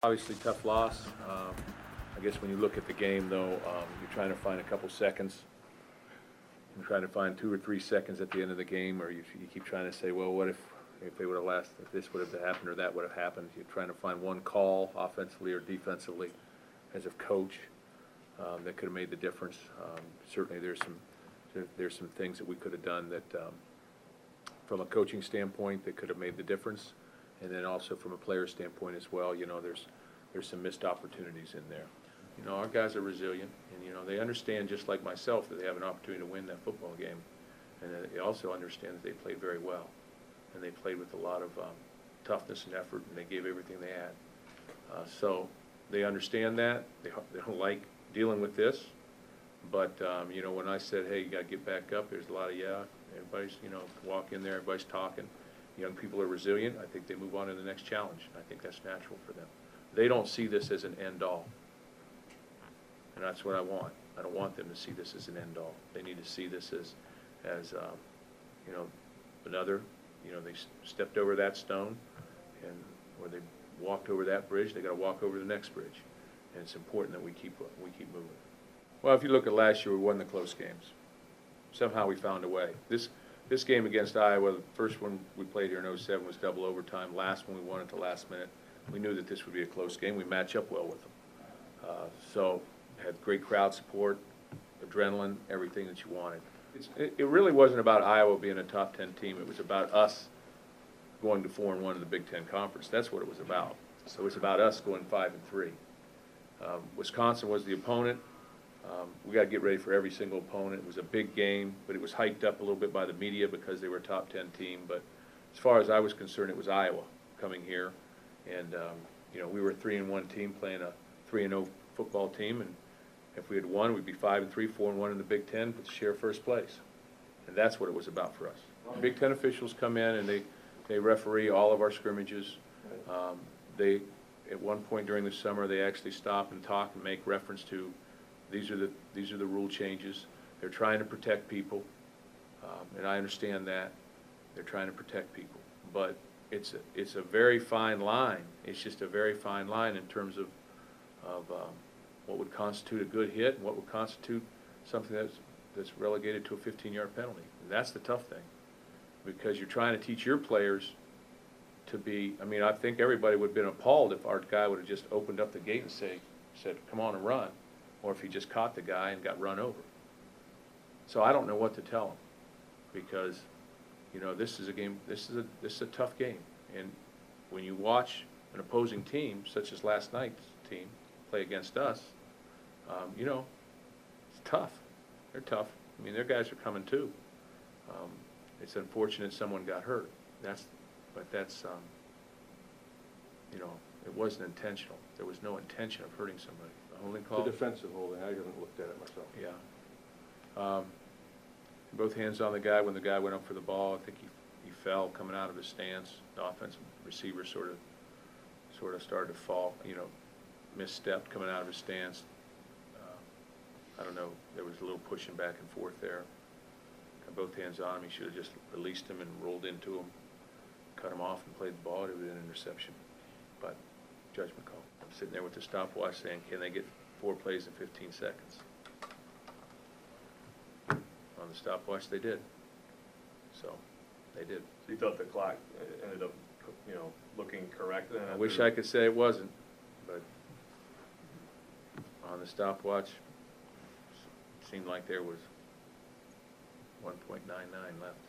Obviously, tough loss. I guess when you look at the game, though, you're trying to find a couple seconds. You're trying to find 2 or 3 seconds at the end of the game, or you keep trying to say, well, what if they would have last, if this would have happened or that would have happened. You're trying to find one call, offensively or defensively, as a coach, that could have made the difference. Certainly, there's some things that we could have done that, from a coaching standpoint, that could have made the difference. And then also from a player standpoint as well, you know, there's some missed opportunities in there. You know, our guys are resilient, and, you know, they understand, just like myself, that they have an opportunity to win that football game. And they also understand that they played very well. And they played with a lot of toughness and effort, and they gave everything they had. So they understand that. They don't like dealing with this. But, you know, when I said, hey, you got to get back up, there's a lot of, yeah, everybody's, you know, walk in there, everybody's talking. Young people are resilient. I think they move on to the next challenge. I think that's natural for them. They don't see this as an end-all, and that's what I want. I don't want them to see this as an end-all. They need to see this as you know, another. You know, they stepped over that stone, and or they walked over that bridge. They got to walk over the next bridge, and it's important that we keep moving. Well, if you look at last year, we won the close games. Somehow we found a way. This game against Iowa, the first one we played here in '07 was double overtime. Last one we won at the last minute. We knew that this would be a close game. We match up well with them. So had great crowd support, adrenaline, everything that you wanted. It really wasn't about Iowa being a top 10 team. It was about us going to 4-1 in the Big Ten Conference. That's what it was about. So it's about us going 5-3. Wisconsin was the opponent. We got to get ready for every single opponent. It was a big game, but it was hyped up a little bit by the media because they were a top 10 team. But as far as I was concerned, it was Iowa coming here. And, you know, we were a 3-1 team playing a 3-0 football team. And if we had won, we'd be 5-3, 4-1 in the Big Ten with share first place. And that's what it was about for us. The Big Ten officials come in and they referee all of our scrimmages. At one point during the summer, they actually stop and talk and make reference to these are the rule changes. They're trying to protect people, and I understand that. They're trying to protect people, but it's a very fine line. It's just a very fine line in terms of what would constitute a good hit and what would constitute something that's relegated to a 15-yard penalty. And that's the tough thing, because you're trying to teach your players to be. I mean, I think everybody would have been appalled if our guy would have just opened up the gate and said, "Come on and run." Or if he just caught the guy and got run over. So I don't know what to tell him, because, you know, this is a game. This is a tough game, and when you watch an opposing team, such as last night's team, play against us, you know, it's tough. They're tough. I mean, their guys are coming too. It's unfortunate someone got hurt. But that's you know, it wasn't intentional. There was no intention of hurting somebody. Only call. The defensive holding. I haven't looked at it myself. Yeah. Both hands on the guy when the guy went up for the ball. I think he fell coming out of his stance. The offensive receiver sort of started to fall. You know, misstepped coming out of his stance. I don't know. There was a little pushing back and forth there. Got both hands on him. He should have just released him and rolled into him, cut him off, and played the ball. It would have been an interception, but judgment call. I'm sitting there with the stopwatch saying, can they get 4 plays in 15 seconds? On the stopwatch, they did. So, they did. So you thought the clock ended up, you know, looking correct then? I wish I could say it wasn't, but on the stopwatch, it seemed like there was 1.99 left.